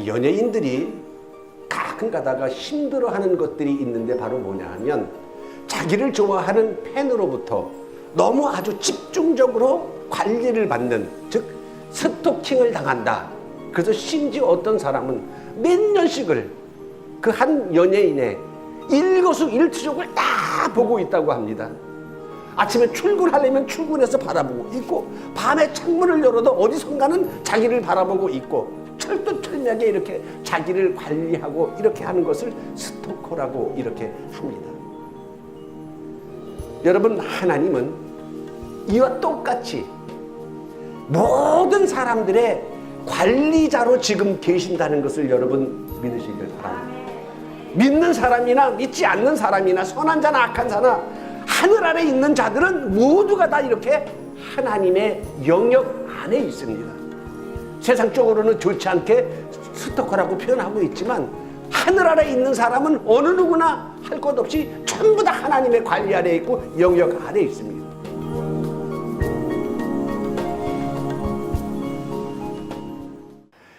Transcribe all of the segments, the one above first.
연예인들이 가끔 가다가 힘들어하는 것들이 있는데 바로 뭐냐 하면 자기를 좋아하는 팬으로부터 너무 아주 집중적으로 관리를 받는, 즉 스토킹을 당한다. 그래서 심지어 어떤 사람은 몇 년씩을 그 한 연예인의 일거수일투족을 다 보고 있다고 합니다. 아침에 출근하려면 출근해서 바라보고 있고, 밤에 창문을 열어도 어디선가는 자기를 바라보고 있고, 철두철미하게 이렇게 자기를 관리하고 이렇게 하는 것을 스토커라고 이렇게 합니다. 여러분, 하나님은 이와 똑같이 모든 사람들의 관리자로 지금 계신다는 것을 여러분 믿으시길 바랍니다. 믿는 사람이나 믿지 않는 사람이나 선한 자나 악한 자나 하늘 아래 있는 자들은 모두가 다 이렇게 하나님의 영역 안에 있습니다. 세상적으로는 좋지 않게 스토커라고 표현하고 있지만 하늘 아래 있는 사람은 어느 누구나 할 것 없이 전부 다 하나님의 관리 아래 있고 영역 아래 있습니다.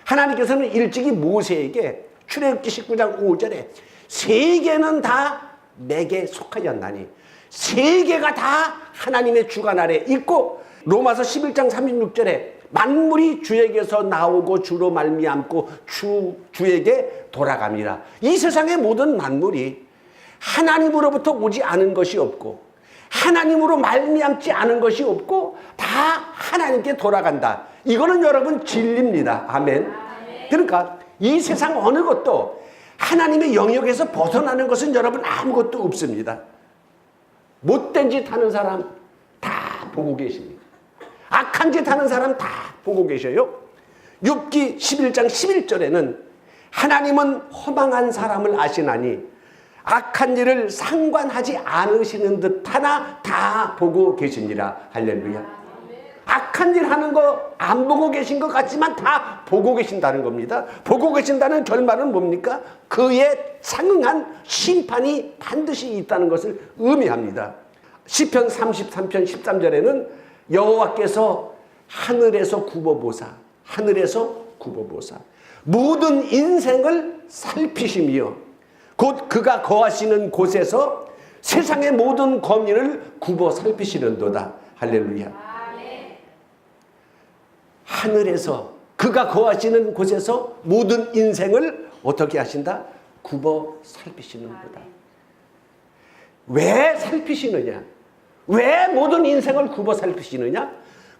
하나님께서는 일찍이 모세에게 출애굽기 19장 5절에 세계는 다 내게 속하였나니, 세계가 다 하나님의 주관 아래 있고, 로마서 11장 36절에 만물이 주에게서 나오고 주로 말미암고 주에게 돌아갑니다. 이 세상의 모든 만물이 하나님으로부터 오지 않은 것이 없고 하나님으로 말미암지 않은 것이 없고 다 하나님께 돌아간다. 이거는 여러분 진리입니다. 아멘. 그러니까 이 세상 어느 것도 하나님의 영역에서 벗어나는 것은 여러분 아무것도 없습니다. 못된 짓 하는 사람 다 보고 계십니다. 악한 짓 하는 사람 다 보고 계셔요. 욥기 11장 11절에는 하나님은 허망한 사람을 아시나니 악한 일을 상관하지 않으시는 듯 하나 다 보고 계시니라. 할렐루야. 악한 일 하는 거 안 보고 계신 것 같지만 다 보고 계신다는 겁니다. 보고 계신다는 결말은 뭡니까? 그에 상응한 심판이 반드시 있다는 것을 의미합니다. 시편 33편 13절에는 여호와께서 하늘에서 굽어보사, 하늘에서 굽어보사 모든 인생을 살피시며 곧 그가 거하시는 곳에서 세상의 모든 범인을 굽어 살피시는도다. 할렐루야. 하늘에서 그가 거하시는 곳에서 모든 인생을 어떻게 하신다? 굽어 살피시는 거다. 왜 살피시느냐? 왜 모든 인생을 굽어 살피시느냐?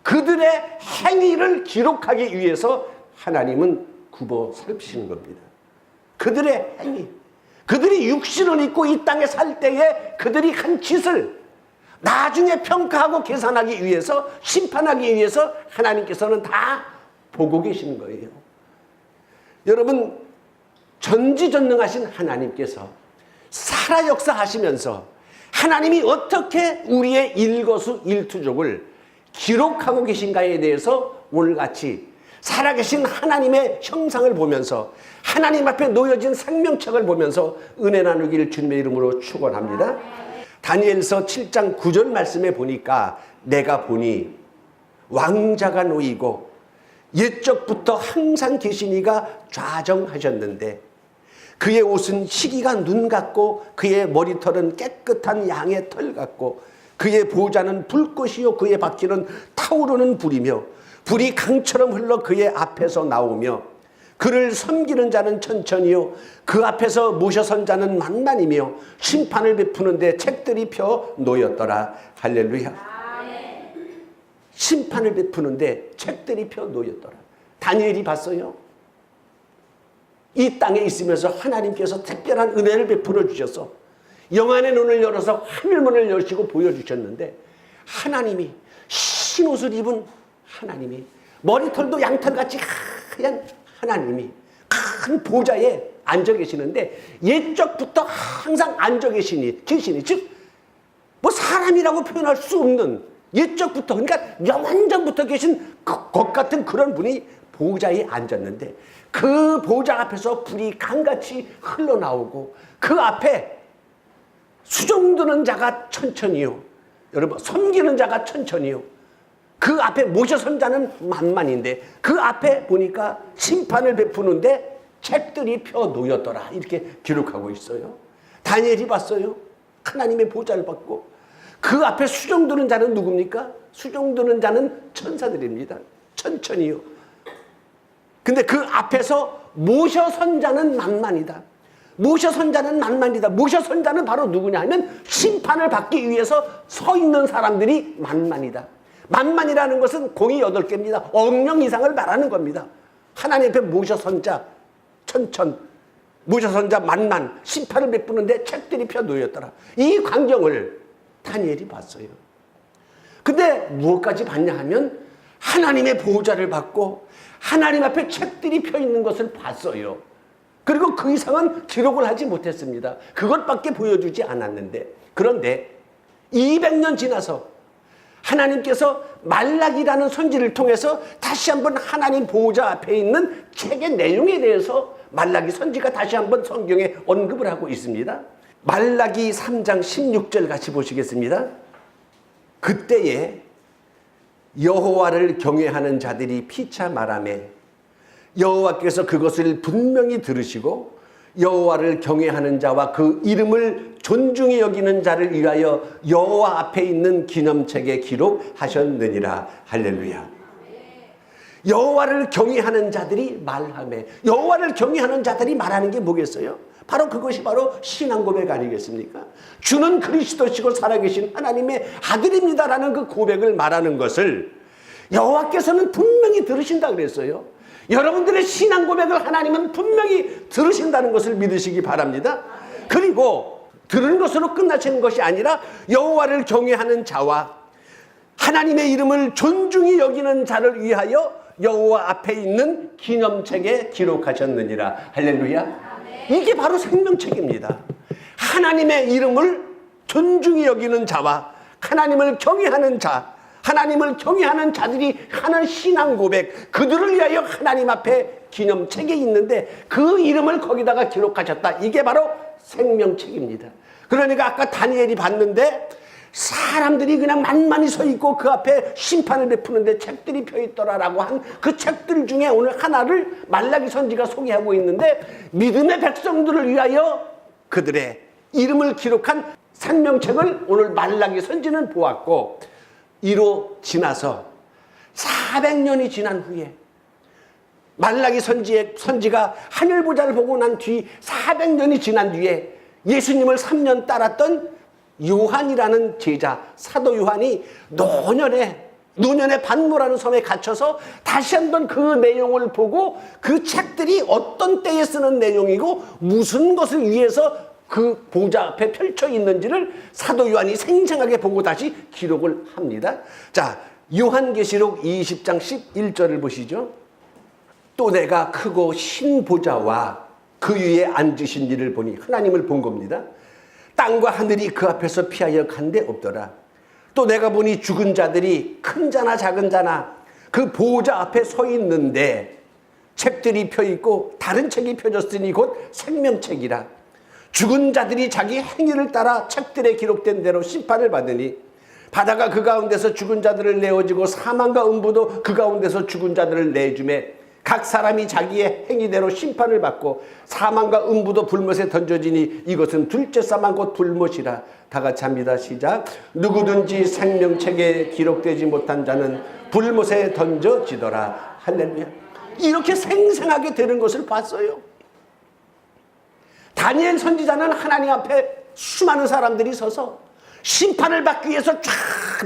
그들의 행위를 기록하기 위해서 하나님은 굽어 살피시는 겁니다. 그들의 행위, 그들이 육신을 입고 이 땅에 살 때에 그들이 한 짓을 나중에 평가하고 계산하기 위해서, 심판하기 위해서 하나님께서는 다 보고 계시는 거예요. 여러분, 전지전능하신 하나님께서 살아 역사하시면서 하나님이 어떻게 우리의 일거수일투족을 기록하고 계신가에 대해서 오늘같이 살아계신 하나님의 형상을 보면서 하나님 앞에 놓여진 생명책을 보면서 은혜 나누기를 주님의 이름으로 축원합니다. 다니엘서 7장 9절 말씀에 보니까 내가 보니 왕자가 놓이고 옛적부터 항상 계신 이가 좌정하셨는데 그의 옷은 희기가 눈 같고 그의 머리털은 깨끗한 양의 털 같고 그의 보좌는 불꽃이요 그의 바퀴는 타오르는 불이며 불이 강처럼 흘러 그의 앞에서 나오며 그를 섬기는 자는 천천히요 그 앞에서 모셔선 자는 만만이며 심판을 베푸는데 책들이 펴 놓였더라. 할렐루야. 심판을 베푸는데 책들이 펴 놓였더라. 다니엘이 봤어요. 이 땅에 있으면서 하나님께서 특별한 은혜를 베풀어 주셔서 영안의 눈을 열어서 하늘문을 여시고 보여주셨는데 하나님이 흰옷을 입은 하나님이 머리털도 양털같이 하얀 하나님이 큰 보좌에 앉아 계시는데 옛적부터 항상 앉아 계시니 즉 뭐 사람이라고 표현할 수 없는 옛적부터 그러니까 영원전부터 계신 것 같은 그런 분이 보좌에 앉았는데 그 보좌 앞에서 불이 강같이 흘러나오고 그 앞에 수종드는 자가 천천히요 여러분 섬기는 자가 천천히요 그 앞에 모셔선 자는 만만인데 그 앞에 보니까 심판을 베푸는데 책들이 펴 놓였더라. 이렇게 기록하고 있어요. 다니엘이 봤어요. 하나님의 보좌를 받고 그 앞에 수종드는 자는 누굽니까? 수종드는 자는 천사들입니다. 천천히요. 근데 그 앞에서 모셔선 자는 만만이다. 모셔선 자는 만만이다. 모셔선 자는 바로 누구냐 하면 심판을 받기 위해서 서 있는 사람들이 만만이다. 만만이라는 것은 공이 8개입니다. 억명 이상을 말하는 겁니다. 하나님 앞에 모셔선 자 천천, 모셔선 자 만만, 심판을 베푸는데 책들이 펴 놓였더라. 이 광경을 다니엘이 봤어요. 근데 무엇까지 봤냐 하면 하나님의 보호자를 받고 하나님 앞에 책들이 펴 있는 것을 봤어요. 그리고 그 이상은 기록을 하지 못했습니다. 그것밖에 보여주지 않았는데, 그런데 200년 지나서 하나님께서 말라기라는 선지를 통해서 다시 한번 하나님 보호자 앞에 있는 책의 내용에 대해서 말라기 선지가 다시 한번 성경에 언급을 하고 있습니다. 말라기 3장 16절 같이 보시겠습니다. 그때에 여호와를 경외하는 자들이 피차 말하매 여호와께서 그것을 분명히 들으시고 여호와를 경외하는 자와 그 이름을 존중히 여기는 자를 위하여 여호와 앞에 있는 기념책에 기록하셨느니라. 할렐루야. 여호와를 경외하는 자들이 말하매, 여호와를 경외하는 자들이 말하는 게 뭐겠어요? 바로 그것이 바로 신앙 고백 아니겠습니까? 주는 그리스도시고 살아계신 하나님의 아들입니다라는 그 고백을 말하는 것을 여호와께서는 분명히 들으신다 그랬어요. 여러분들의 신앙 고백을 하나님은 분명히 들으신다는 것을 믿으시기 바랍니다. 그리고 들은 것으로 끝나시는 것이 아니라 여호와를 경외하는 자와 하나님의 이름을 존중히 여기는 자를 위하여 여호와 앞에 있는 기념책에 기록하셨느니라. 할렐루야. 이게 바로 생명책입니다. 하나님의 이름을 존중히 여기는 자와 하나님을 경외하는 자, 하나님을 경외하는 자들이 하는 신앙 고백, 그들을 위하여 하나님 앞에 기념책에 있는데 그 이름을 거기다가 기록하셨다. 이게 바로 생명책입니다. 그러니까 아까 다니엘이 봤는데 사람들이 그냥 만만히 서 있고 그 앞에 심판을 베푸는데 책들이 펴 있더라라고 한 그 책들 중에 오늘 하나를 말라기 선지가 소개하고 있는데, 믿음의 백성들을 위하여 그들의 이름을 기록한 생명책을 오늘 말라기 선지는 보았고, 이로 지나서 400년이 지난 후에 말라기 선지가 하늘보좌를 보고 난 뒤 400년이 지난 뒤에 예수님을 3년 따랐던 요한이라는 제자, 사도 요한이 노년의 반모라는 섬에 갇혀서 다시 한번 그 내용을 보고 그 책들이 어떤 때에 쓰는 내용이고 무슨 것을 위해서 그 보좌 앞에 펼쳐 있는지를 사도 요한이 생생하게 보고 다시 기록을 합니다. 자, 요한계시록 20장 11절을 보시죠. 또 내가 크고 신 보좌와 그 위에 앉으신 이를 보니, 하나님을 본 겁니다. 땅과 하늘이 그 앞에서 피하여 간 데 없더라. 또 내가 보니 죽은 자들이 큰 자나 작은 자나 그 보호자 앞에 서 있는데 책들이 펴 있고 다른 책이 펴졌으니 곧 생명책이라. 죽은 자들이 자기 행위를 따라 책들에 기록된 대로 심판을 받으니 바다가 그 가운데서 죽은 자들을 내어주고 사망과 음부도 그 가운데서 죽은 자들을 내주매 각 사람이 자기의 행위대로 심판을 받고 사망과 음부도 불못에 던져지니 이것은 둘째 사망 곧 불못이라. 다 같이 합니다. 시작. 누구든지 생명책에 기록되지 못한 자는 불못에 던져지더라. 할렐루야. 이렇게 생생하게 되는 것을 봤어요. 다니엘 선지자는 하나님 앞에 수많은 사람들이 서서 심판을 받기 위해서 쫙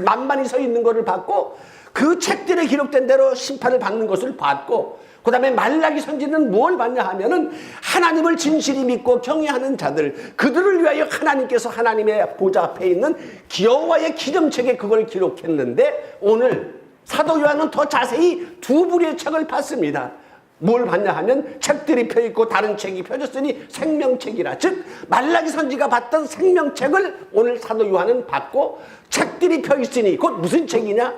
만만히 서 있는 것을 봤고, 그 책들에 기록된 대로 심판을 받는 것을 봤고, 그 다음에 말라기 선지는 뭘 봤냐 하면은 하나님을 진실히 믿고 경외하는 자들, 그들을 위하여 하나님께서 하나님의 보좌 앞에 있는 여호와의 기념책에 그걸 기록했는데, 오늘 사도 요한은 더 자세히 두 부류의 책을 봤습니다. 뭘 봤냐 하면 책들이 펴있고 다른 책이 펴졌으니 생명책이라. 즉 말라기 선지가 봤던 생명책을 오늘 사도 요한은 봤고, 책들이 펴있으니 곧 무슨 책이냐,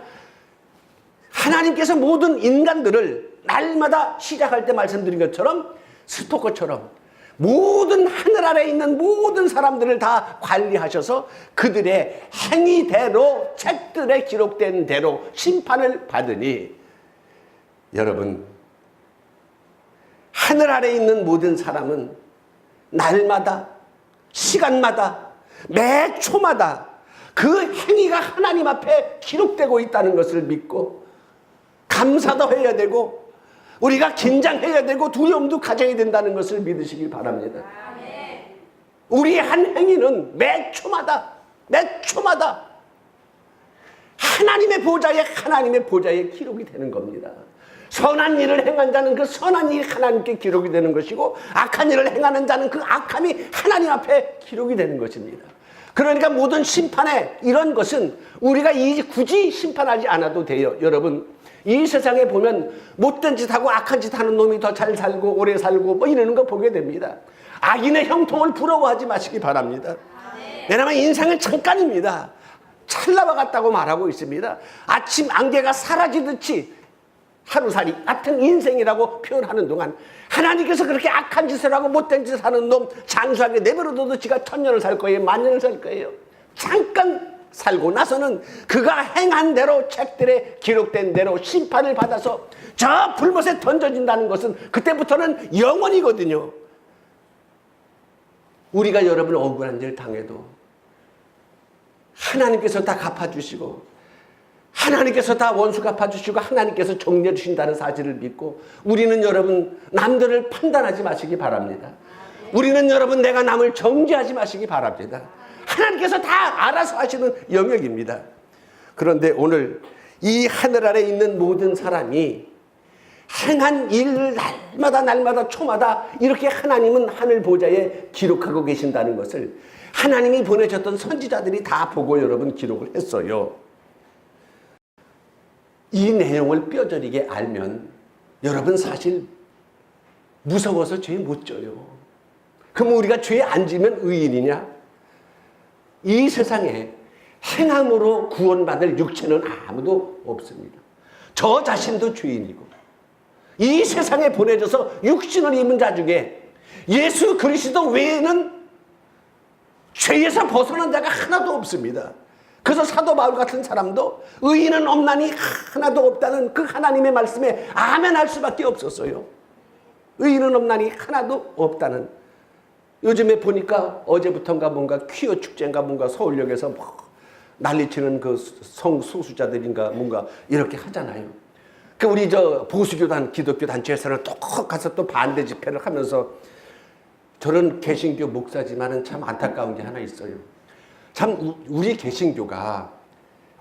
하나님께서 모든 인간들을 날마다 시작할 때 말씀드린 것처럼 스토커처럼 모든 하늘 아래에 있는 모든 사람들을 다 관리하셔서 그들의 행위대로 책들에 기록된 대로 심판을 받으니, 여러분, 하늘 아래 있는 모든 사람은 날마다, 시간마다, 매 초마다 그 행위가 하나님 앞에 기록되고 있다는 것을 믿고 감사도 해야 되고 우리가 긴장해야 되고 두려움도 가져야 된다는 것을 믿으시길 바랍니다. 우리의 한 행위는 매 초마다 하나님의 보좌에 기록이 되는 겁니다. 선한 일을 행한 자는 그 선한 일이 하나님께 기록이 되는 것이고 악한 일을 행하는 자는 그 악함이 하나님 앞에 기록이 되는 것입니다. 그러니까 모든 심판에 이런 것은 우리가 굳이 심판하지 않아도 돼요. 여러분, 이 세상에 보면 못된 짓 하고 악한 짓 하는 놈이 더 잘 살고 오래 살고 뭐 이러는 거 보게 됩니다. 악인의 형통을 부러워하지 마시기 바랍니다. 왜냐하면 인생은 잠깐입니다. 찰나와 같다고 말하고 있습니다. 아침 안개가 사라지듯이 하루살이 같은 인생이라고 표현하는 동안 하나님께서 그렇게 악한 짓을 하고 못된 짓을 하는 놈 장수하게 내버려둬도 지가 1000년을 살 거예요. 10,000년을 살 거예요. 잠깐 살고 나서는 그가 행한 대로 책들에 기록된 대로 심판을 받아서 저 불못에 던져진다는 것은 그때부터는 영원이거든요. 우리가 여러분 억울한 일 당해도 하나님께서 다 갚아주시고 하나님께서 다 원수 갚아주시고 하나님께서 정리해 주신다는 사실을 믿고 우리는 여러분 남들을 판단하지 마시기 바랍니다. 우리는 여러분 내가 남을 정죄하지 마시기 바랍니다. 하나님께서 다 알아서 하시는 영역입니다. 그런데 오늘 이 하늘 아래 있는 모든 사람이 행한 일을 날마다 초마다 이렇게 하나님은 하늘 보좌에 기록하고 계신다는 것을 하나님이 보내셨던 선지자들이 다 보고 여러분 기록을 했어요. 이 내용을 뼈저리게 알면 여러분 사실 무서워서 죄 못 져요. 그럼 우리가 죄 안 지면 의인이냐? 이 세상에 행함으로 구원받을 육체는 아무도 없습니다. 저 자신도 죄인이고 이 세상에 보내져서 육신을 입은 자 중에 예수 그리스도 외에는 죄에서 벗어난 자가 하나도 없습니다. 그래서 사도 바울 같은 사람도 의인은 없나니 하나도 없다는 그 하나님의 말씀에 아멘할 수밖에 없었어요. 의인은 없나니 하나도 없다는. 요즘에 보니까 어제부터인가 뭔가 퀴어 축제인가 뭔가 서울역에서 뭐 난리치는 그 성소수자들인가 뭔가 이렇게 하잖아요. 그 우리 저 보수교단 기독교 단체에서는 또 가서 또 반대 집회를 하면서 저는 개신교 목사지만은 참 안타까운 게 하나 있어요. 참 우리 개신교가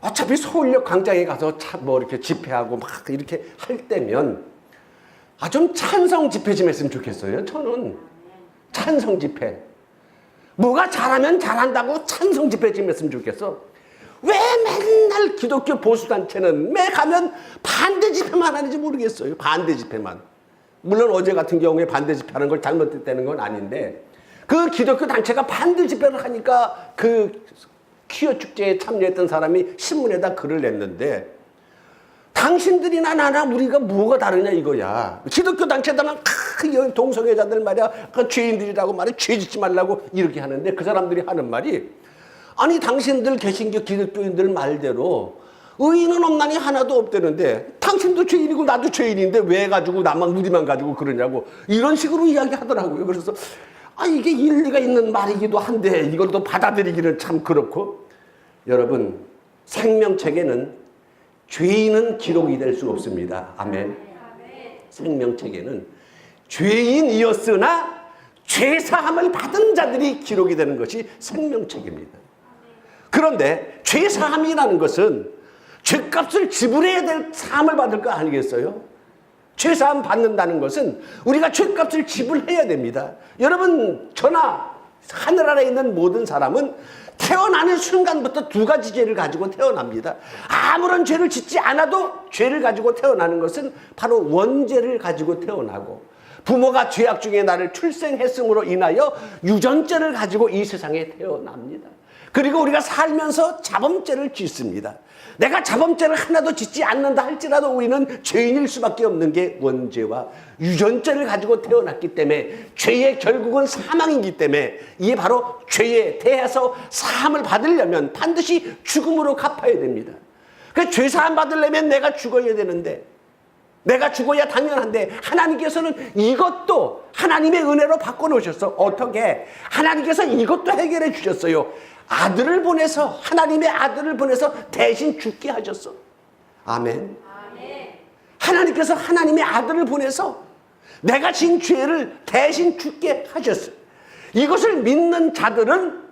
어차피 서울역 광장에 가서 참 뭐 이렇게 집회하고 막 이렇게 할 때면 좀 찬성 집회 좀 했으면 좋겠어요. 저는 찬성 집회. 뭐가 잘하면 잘한다고 찬성 집회 좀 했으면 좋겠어. 왜 맨날 기독교 보수단체는 매 가면 반대 집회만 하는지 모르겠어요. 반대 집회만. 물론 어제 같은 경우에 반대 집회하는 걸 잘못했다는 건 아닌데 그 기독교 단체가 반대 집회를 하니까 그 퀴어 축제에 참여했던 사람이 신문에다 글을 냈는데 당신들이나 나나 우리가 뭐가 다르냐 이거야. 기독교 단체들은 그 동성애자들 말이야 그 죄인들이라고 말해 죄 짓지 말라고 이렇게 하는데 그 사람들이 하는 말이 아니 당신들 개신교 기독교인들 말대로 의인은 없나니 하나도 없다는데 당신도 죄인이고 나도 죄인인데 왜 가지고 나만 우리만 가지고 그러냐고 이런 식으로 이야기하더라고요. 그래서 이게 일리가 있는 말이기도 한데 이걸 또 받아들이기는 참 그렇고 여러분 생명책에는 죄인은 기록이 될 수 없습니다. 아멘. 생명책에는 죄인이었으나 죄사함을 받은 자들이 기록이 되는 것이 생명책입니다. 그런데 죄사함이라는 것은 죄값을 지불해야 될 사함을 받을 거 아니겠어요? 죄사함 받는다는 것은 우리가 죄값을 지불해야 됩니다. 여러분 저나 하늘 아래 있는 모든 사람은 태어나는 순간부터 두 가지 죄를 가지고 태어납니다. 아무런 죄를 짓지 않아도 죄를 가지고 태어나는 것은 바로 원죄를 가지고 태어나고 부모가 죄악 중에 나를 출생했음으로 인하여 유전죄를 가지고 이 세상에 태어납니다. 그리고 우리가 살면서 자범죄를 짓습니다. 내가 자범죄를 하나도 짓지 않는다 할지라도 우리는 죄인일 수밖에 없는 게 원죄와 유전죄를 가지고 태어났기 때문에 죄의 결국은 사망이기 때문에 이게 바로 죄에 대해서 사함을 받으려면 반드시 죽음으로 갚아야 됩니다. 그 죄사함 받으려면 내가 죽어야 되는데 내가 죽어야 당연한데 하나님께서는 이것도 하나님의 은혜로 바꿔놓으셨어. 어떻게? 하나님께서 이것도 해결해 주셨어요. 아들을 보내서, 하나님의 아들을 보내서 대신 죽게 하셨어. 아멘. 하나님께서 하나님의 아들을 보내서 내가 진 죄를 대신 죽게 하셨어. 이것을 믿는 자들은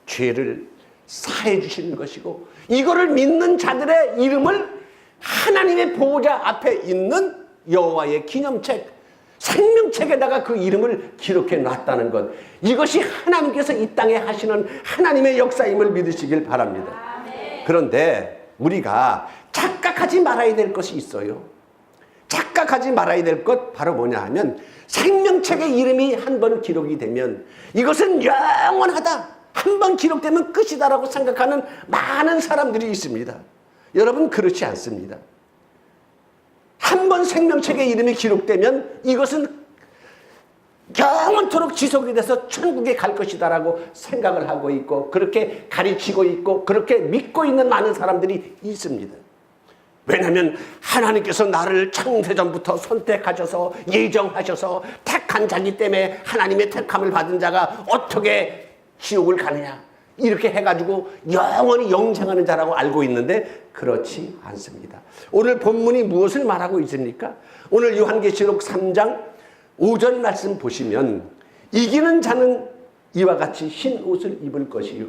죄를 사해 주시는 것이고, 이거를 믿는 자들의 이름을 하나님의 보호자 앞에 있는 여호와의 기념책, 생명책에다가 그 이름을 기록해 놨다는 것, 이것이 하나님께서 이 땅에 하시는 하나님의 역사임을 믿으시길 바랍니다. 그런데 우리가 착각하지 말아야 될 것이 있어요. 착각하지 말아야 될 것 바로 뭐냐 하면, 생명책의 이름이 한 번 기록이 되면 이것은 영원하다, 한 번 기록되면 끝이다라고 생각하는 많은 사람들이 있습니다. 여러분, 그렇지 않습니다. 한 번 생명책의 이름이 기록되면 이것은 영원토록 지속이 돼서 천국에 갈 것이다라고 생각을 하고 있고, 그렇게 가르치고 있고, 그렇게 믿고 있는 많은 사람들이 있습니다. 왜냐하면 하나님께서 나를 창세전부터 선택하셔서 예정하셔서 택한 자기 때문에 하나님의 택함을 받은 자가 어떻게 지옥을 가느냐, 이렇게 해가지고 영원히 영생하는 자라고 알고 있는데 그렇지 않습니다. 오늘 본문이 무엇을 말하고 있습니까? 오늘 요한계시록 3장 5절 말씀 보시면, 이기는 자는 이와 같이 흰 옷을 입을 것이요,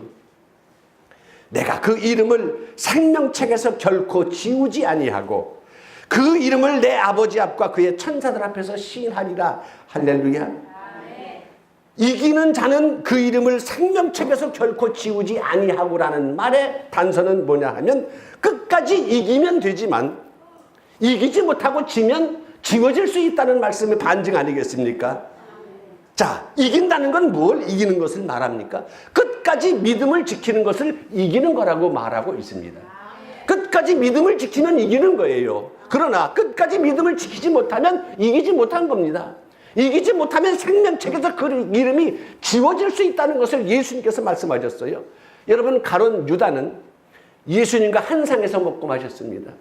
내가 그 이름을 생명책에서 결코 지우지 아니하고 그 이름을 내 아버지 앞과 그의 천사들 앞에서 시인하리라. 할렐루야. 이기는 자는 그 이름을 생명책에서 결코 지우지 아니하고라는 말의 단서는 뭐냐 하면, 끝까지 이기면 되지만 이기지 못하고 지면 지워질 수 있다는 말씀의 반증 아니겠습니까? 자, 이긴다는 건 뭘 이기는 것을 말합니까? 끝까지 믿음을 지키는 것을 이기는 거라고 말하고 있습니다. 끝까지 믿음을 지키면 이기는 거예요. 그러나 끝까지 믿음을 지키지 못하면 이기지 못한 겁니다. 이기지 못하면 생명책에서 그 이름이 지워질 수 있다는 것을 예수님께서 말씀하셨어요. 여러분, 가룟 유다는 예수님과 한 상에서 먹고 마셨습니다.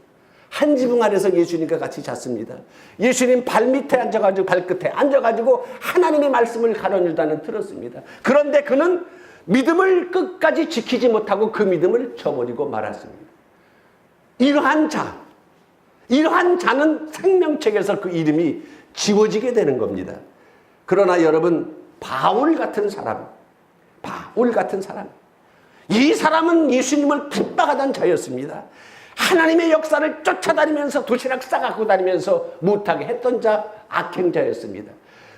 한 지붕 아래서 예수님과 같이 잤습니다. 예수님 발밑에 앉아가지고, 발끝에 앉아가지고 하나님의 말씀을 가룟 유다는 들었습니다. 그런데 그는 믿음을 끝까지 지키지 못하고 그 믿음을 저버리고 말았습니다. 이러한 자는 생명책에서 그 이름이 지워지게 되는 겁니다. 그러나 여러분, 바울 같은 사람, 이 사람은 예수님을 핍박하던 자였습니다. 하나님의 역사를 쫓아다니면서 도시락 싸갖고 다니면서 못하게 했던 자, 악행자였습니다.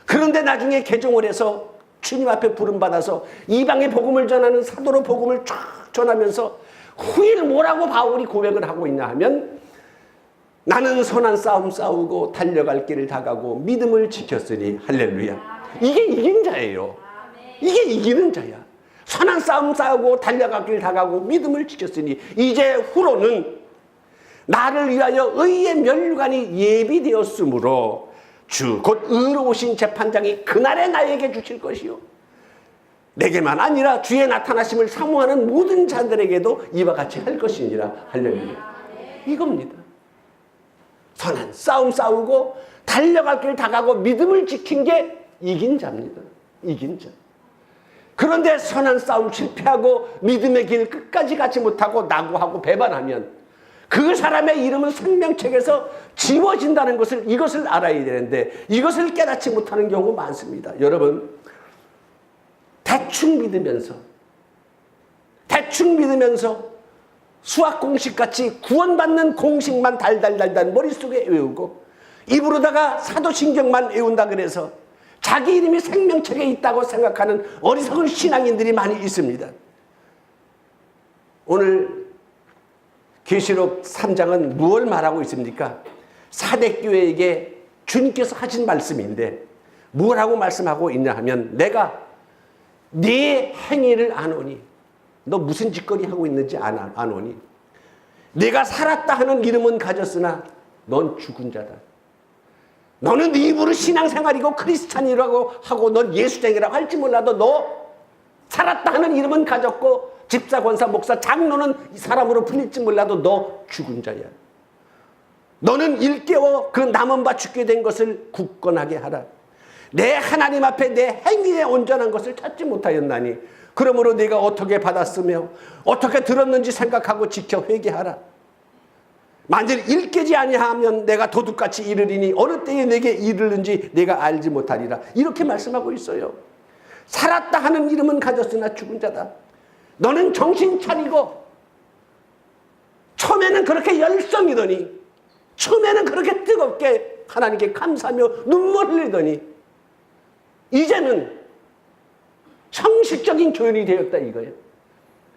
그런데 나중에 개종을 해서 주님 앞에 부름받아서 이방의 복음을 전하는 사도로 복음을 쫙 전하면서 후일 뭐라고 바울이 고백을 하고 있냐 하면, 나는 선한 싸움 싸우고 달려갈 길을 다가고 믿음을 지켰으니. 할렐루야. 이게 이긴 자예요. 이게 이기는 자야. 선한 싸움 싸우고 달려갈 길을 다가고 믿음을 지켰으니 이제 후로는 나를 위하여 의의 면류관이 예비되었으므로 주 곧 의로우신 재판장이 그날에 나에게 주실 것이요, 내게만 아니라 주의 나타나심을 사모하는 모든 자들에게도 이와 같이 할 것이니라. 할렐루야. 이겁니다. 선한 싸움 싸우고 달려갈 길 다가고 믿음을 지킨 게 이긴 자입니다. 이긴 자. 그런데 선한 싸움 실패하고 믿음의 길 끝까지 가지 못하고 낙오하고 배반하면 그 사람의 이름은 생명책에서 지워진다는 것을, 이것을 알아야 되는데 이것을 깨닫지 못하는 경우가 많습니다. 여러분, 대충 믿으면서 수학 공식같이 구원받는 공식만 달달달달 머릿속에 외우고 입으로다가 사도신경만 외운다 그래서 자기 이름이 생명책에 있다고 생각하는 어리석은 신앙인들이 많이 있습니다. 오늘 계시록 3장은 무엇을 말하고 있습니까? 사대교회에게 주님께서 하신 말씀인데 뭐라고 말씀하고 있냐 하면, 내가 네 행위를 아노니, 너 무슨 짓거리 하고 있는지 아노니, 네가 살았다 하는 이름은 가졌으나 넌 죽은 자다. 너는 네 입으로 신앙생활이고 크리스찬이라고 하고 넌 예수쟁이라고 할지 몰라도 너 살았다 하는 이름은 가졌고 집사, 권사, 목사, 장로는 이 사람으로 불릴지 몰라도 너 죽은 자야. 너는 일깨워 그 남은 바 죽게 된 것을 굳건하게 하라. 내 하나님 앞에 내 행위에 온전한 것을 찾지 못하였나니 그러므로 네가 어떻게 받았으며 어떻게 들었는지 생각하고 지켜 회개하라. 만일 일깨지 아니하면 내가 도둑같이 이르리니 어느 때에 내게 이르는지 내가 알지 못하리라. 이렇게 말씀하고 있어요. 살았다 하는 이름은 가졌으나 죽은 자다. 너는 정신 차리고 처음에는 그렇게 열성이더니 처음에는 그렇게 뜨겁게 하나님께 감사하며 눈물 흘리더니 이제는 형식적인 교인이 되었다 이거예요.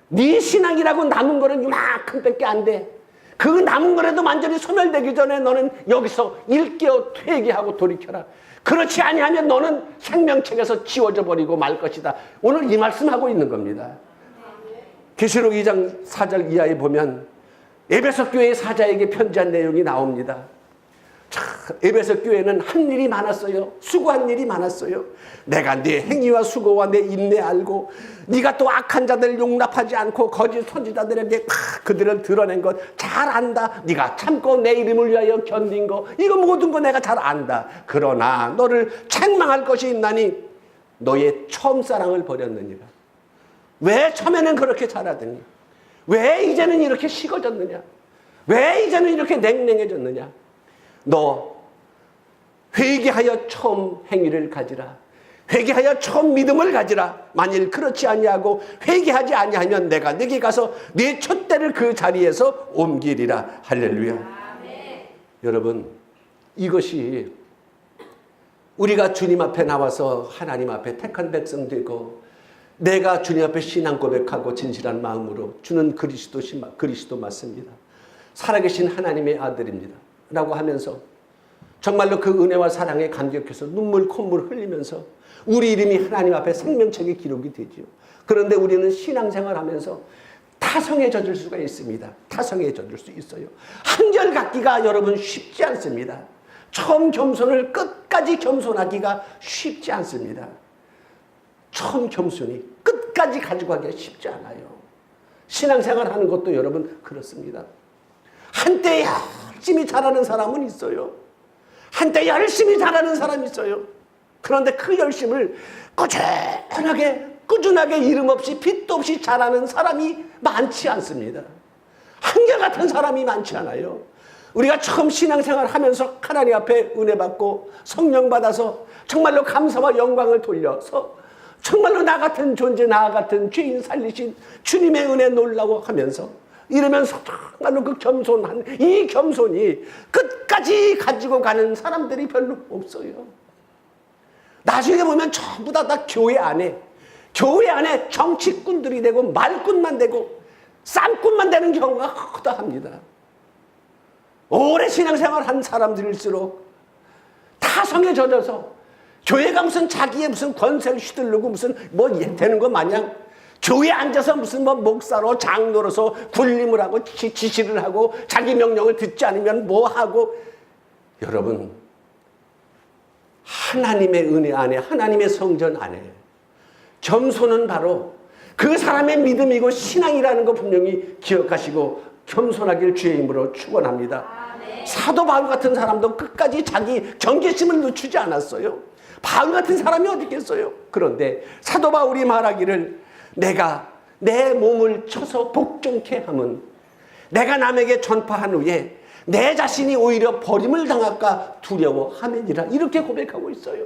네 신앙이라고 남은 거는 이만큼밖에 안 돼. 그 남은 거라도 완전히 소멸되기 전에 너는 여기서 일깨어 회개하고 돌이켜라. 그렇지 아니하면 너는 생명책에서 지워져 버리고 말 것이다. 오늘 이 말씀하고 있는 겁니다. 계시록 2장 4절 이하에 보면 에베소 교회의 사자에게 편지한 내용이 나옵니다. 에베소 교회는 한 일이 많았어요. 수고한 일이 많았어요. 내가 네 행위와 수고와 내 인내 알고 네가 또 악한 자들을 용납하지 않고 거짓 선지자들에게 그들을 드러낸 것 잘 안다. 네가 참고 내 이름을 위하여 견딘 거 이거 모든 거 내가 잘 안다. 그러나 너를 책망할 것이 있나니 너의 처음 사랑을 버렸느니라. 왜 처음에는 그렇게 잘하더니 왜 이제는 이렇게 식어졌느냐? 왜 이제는 이렇게 냉랭해졌느냐? 너 회개하여 처음 행위를 가지라. 회개하여 처음 믿음을 가지라. 만일 그렇지 아니하고 회개하지 아니하면 내가 네게 가서 네 촛대를 그 자리에서 옮기리라. 할렐루야. 아멘. 여러분 이것이 우리가 주님 앞에 나와서 하나님 앞에 택한 백성 되고 내가 주님 앞에 신앙 고백하고 진실한 마음으로 주는 그리스도 맞습니다. 살아계신 하나님의 아들입니다. 라고 하면서 정말로 그 은혜와 사랑에 감격해서 눈물 콧물 흘리면서 우리 이름이 하나님 앞에 생명책에 기록이 되지요. 그런데 우리는 신앙생활하면서 타성에 젖을 수가 있습니다. 타성에 젖을 수 있어요. 한결같기가 여러분 쉽지 않습니다. 처음 겸손을 끝까지 겸손하기가 쉽지 않습니다. 처음 겸손이 끝까지 가지고 가기가 쉽지 않아요. 신앙생활 하는 것도 여러분 그렇습니다. 한때 열심히 잘하는 사람은 있어요. 한때 열심히 잘하는 사람이 있어요. 그런데 그 열심을 꾸준하게 이름 없이 빚도 없이 잘하는 사람이 많지 않습니다. 한결같은 사람이 많지 않아요. 우리가 처음 신앙생활 하면서 하나님 앞에 은혜 받고 성령 받아서 정말로 감사와 영광을 돌려서 정말로 나 같은 존재, 나 같은 죄인 살리신 주님의 은혜 놀라고 하면서 이러면서 정말로 그 겸손한 이 겸손이 끝까지 가지고 가는 사람들이 별로 없어요. 나중에 보면 전부 다 교회 안에 정치꾼들이 되고 말꾼만 되고 쌈꾼만 되는 경우가 허다합니다. 오래 신앙생활 한 사람들일수록 타성에 젖어서 교회가 무슨 자기의 무슨 권세를 휘두르고 무슨 뭐 되는 것 마냥 교회에 앉아서 무슨 뭐 목사로 장로로서 군림을 하고 지시를 하고 자기 명령을 듣지 않으면 뭐 하고. 여러분 하나님의 은혜 안에 하나님의 성전 안에 겸손은 바로 그 사람의 믿음이고 신앙이라는 거 분명히 기억하시고 겸손하길 주의 이름으로 축원합니다. 사도 바울 같은 사람도 끝까지 자기 경계심을 늦추지 않았어요. 바울 같은 사람이 어디 있겠어요. 그런데 사도 바울이 말하기를 내가 내 몸을 쳐서 복종케 함은 내가 남에게 전파한 후에 내 자신이 오히려 버림을 당할까 두려워함이니라. 이렇게 고백하고 있어요.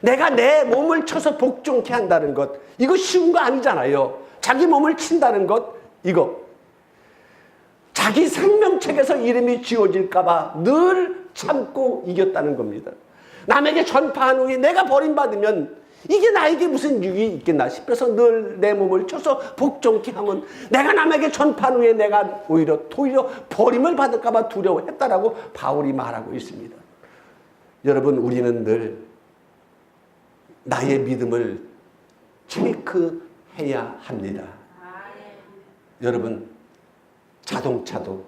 내가 내 몸을 쳐서 복종케 한다는 것 이거 쉬운 거 아니잖아요. 자기 몸을 친다는 것 이거 자기 생명책에서 이름이 지워질까 봐 늘 참고 이겼다는 겁니다. 남에게 전파한 후에 내가 버림받으면 이게 나에게 무슨 유익이 있겠나 싶어서 늘 내 몸을 쳐서 복종케 하면 내가 남에게 전파한 후에 내가 오히려 버림을 받을까 봐 두려워했다라고 바울이 말하고 있습니다. 여러분 우리는 늘 나의 믿음을 체크해야 합니다. 여러분 자동차도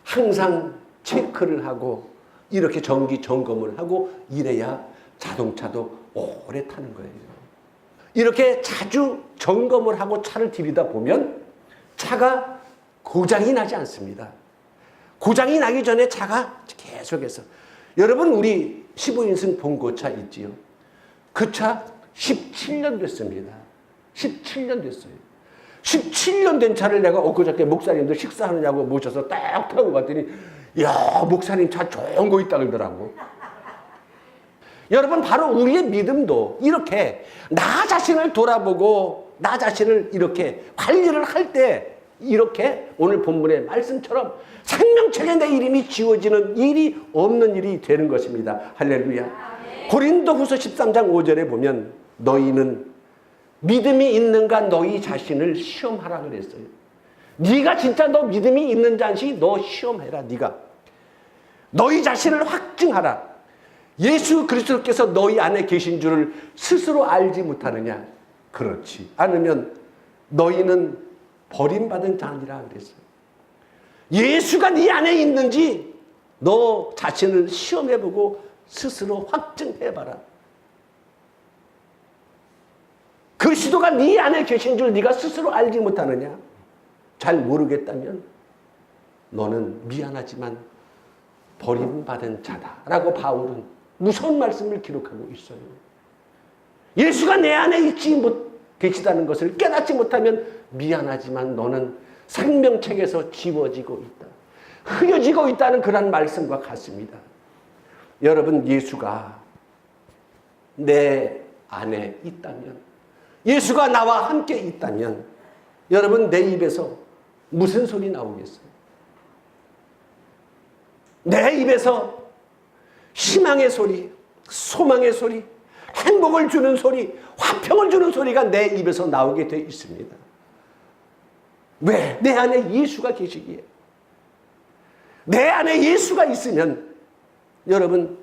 항상 체크를 하고 이렇게 정기 점검을 하고 이래야 자동차도 오래 타는 거예요. 이렇게 자주 점검을 하고 차를 들이다 보면 차가 고장이 나지 않습니다. 고장이 나기 전에 차가 계속해서. 여러분 우리 15인승 봉고차 있지요. 그 차 17년 됐습니다. 17년 됐어요. 17년 된 차를 내가 엊그저께 목사님들 식사하느냐고 모셔서 딱 타고 갔더니 야 목사님 차 좋은 거 있다 그러더라고. 여러분 바로 우리의 믿음도 이렇게 나 자신을 돌아보고 나 자신을 이렇게 관리를 할 때 이렇게 오늘 본문의 말씀처럼 생명책에 내 이름이 지워지는 일이 없는 일이 되는 것입니다. 할렐루야. 고린도후서 13장 5절에 보면 너희는 믿음이 있는가 너희 자신을 시험하라 그랬어요. 네가 진짜 너 믿음이 있는 자인지 너 시험해라. 네가 너희 자신을 확증하라. 예수 그리스도께서 너희 안에 계신 줄을 스스로 알지 못하느냐? 그렇지 않으면 너희는 버림받은 자니라 그랬어요. 예수가 네 안에 있는지 너 자신을 시험해보고 스스로 확증해봐라. 그리스도가 네 안에 계신 줄 네가 스스로 알지 못하느냐? 잘 모르겠다면 너는 미안하지만 버림받은 자다라고 바울은 무서운 말씀을 기록하고 있어요. 예수가 내 안에 계시다는 것을 깨닫지 못하면 미안하지만 너는 생명책에서 지워지고 있다. 흐려지고 있다는 그런 말씀과 같습니다. 여러분 예수가 내 안에 있다면 예수가 나와 함께 있다면 여러분 내 입에서 무슨 소리 나오겠어요? 내 입에서 희망의 소리, 소망의 소리, 행복을 주는 소리, 화평을 주는 소리가 내 입에서 나오게 돼 있습니다. 왜? 내 안에 예수가 계시기에. 내 안에 예수가 있으면 여러분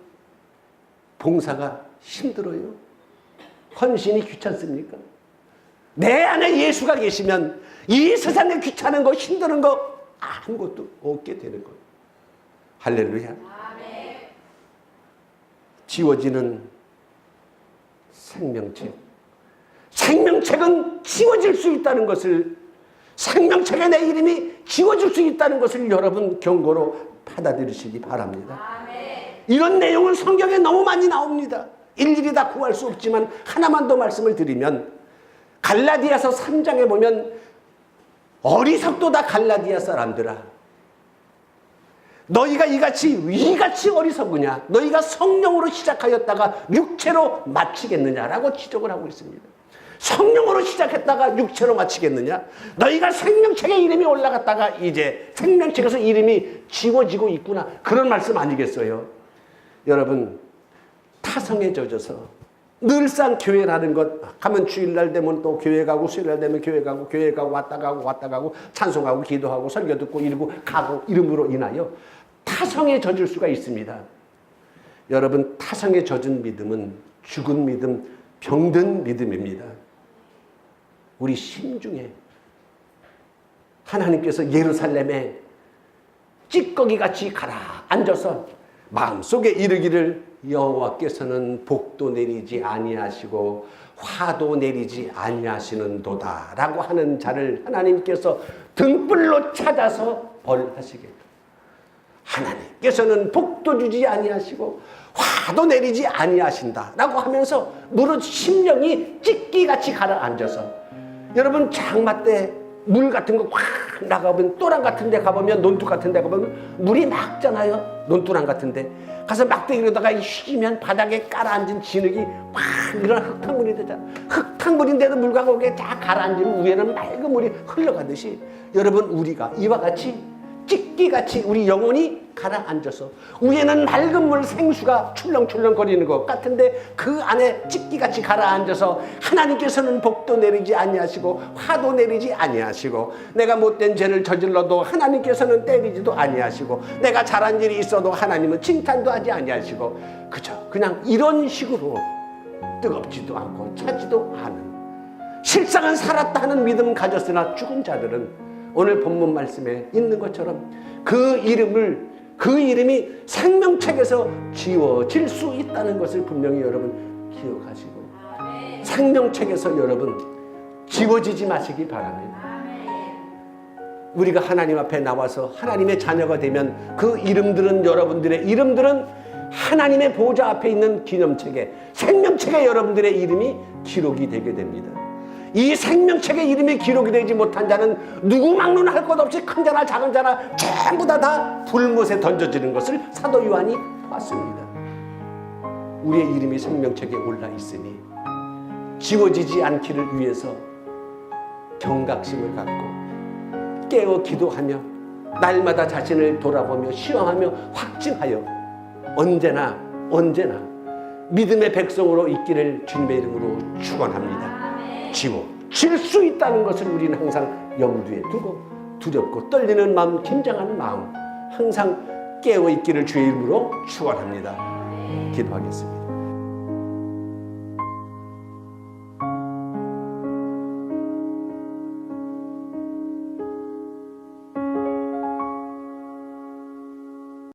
봉사가 힘들어요? 헌신이 귀찮습니까? 내 안에 예수가 계시면 이 세상에 귀찮은 거 힘든 거 아무것도 없게 되는 거예요. 할렐루야. 지워지는 생명책. 생명책은 지워질 수 있다는 것을, 생명책에 내 이름이 지워질 수 있다는 것을 여러분 경고로 받아들이시기 바랍니다. 이런 내용은 성경에 너무 많이 나옵니다. 일일이 다 구할 수 없지만 하나만 더 말씀을 드리면 갈라디아서 3장에 보면 어리석도다 갈라디아 사람들아 너희가 이같이 어리석으냐? 너희가 성령으로 시작하였다가 육체로 마치겠느냐라고 지적을 하고 있습니다. 성령으로 시작했다가 육체로 마치겠느냐? 너희가 생명책에 이름이 올라갔다가 이제 생명책에서 이름이 지워지고 있구나. 그런 말씀 아니겠어요? 여러분 타성에 젖어서 늘상 교회라는 것 하면 주일날 되면 또 교회 가고 수요일날 되면 교회 가고 왔다 가고 찬송하고 기도하고 설교 듣고 이러고 가고 이름으로 인하여 타성에 젖을 수가 있습니다. 여러분 타성에 젖은 믿음은 죽은 믿음, 병든 믿음입니다. 우리 심중에 하나님께서 예루살렘에 찌꺼기같이 가라앉아서 마음속에 이르기를 여호와께서는 복도 내리지 아니하시고 화도 내리지 아니하시는도다 라고 하는 자를 하나님께서 등불로 찾아서 벌하시겠다. 하나님께서는 복도 주지 아니하시고 화도 내리지 아니하신다 라고 하면서 무릇 심령이 찢기같이 가라앉아서 여러분 장마 때 물 같은 거 확 나가보면 또랑 같은 데 가보면 논둑 같은 데 가보면 물이 맑잖아요. 논두랑 같은 데 가서 막대기로다가 휘기면 바닥에 깔아앉은 진흙이 막 이런 흙탕물이 되잖아. 흙탕물인데도 물과 거기에 다 가라앉으면 위에는 맑은 물이 흘러가듯이 여러분 우리가 이와 같이 찢기같이 우리 영혼이 가라앉아서 위에는 맑은 물 생수가 출렁출렁 거리는 것 같은데 그 안에 찢기같이 가라앉아서 하나님께서는 복도 내리지 아니하시고 화도 내리지 아니하시고 내가 못된 죄를 저질러도 하나님께서는 때리지도 아니하시고 내가 잘한 일이 있어도 하나님은 칭찬도 하지 아니하시고 그냥 이런 식으로 뜨겁지도 않고 차지도 않은 실상은 살았다 하는 믿음 가졌으나 죽은 자들은 오늘 본문 말씀에 있는 것처럼 그 이름이 생명책에서 지워질 수 있다는 것을 분명히 여러분 기억하시고 생명책에서 여러분 지워지지 마시기 바랍니다. 우리가 하나님 앞에 나와서 하나님의 자녀가 되면 그 이름들은, 여러분들의 이름들은 하나님의 보좌 앞에 있는 기념책에, 생명책에 여러분들의 이름이 기록이 되게 됩니다. 이 생명책에 이름이 기록이 되지 못한 자는 누구 막론을 할 것 없이 큰 자나 작은 자나 전부 다 불못에 던져지는 것을 사도 요한이 봤습니다. 우리의 이름이 생명책에 올라 있으니 지워지지 않기를 위해서 경각심을 갖고 깨어 기도하며 날마다 자신을 돌아보며 시험하며 확증하여 언제나 믿음의 백성으로 있기를 주님의 이름으로 축원합니다. 지워질 수 있다는 것을 우리는 항상 염두에 두고 두렵고 떨리는 마음, 긴장하는 마음 항상 깨어있기를 주의 이름으로 축원합니다. 기도하겠습니다.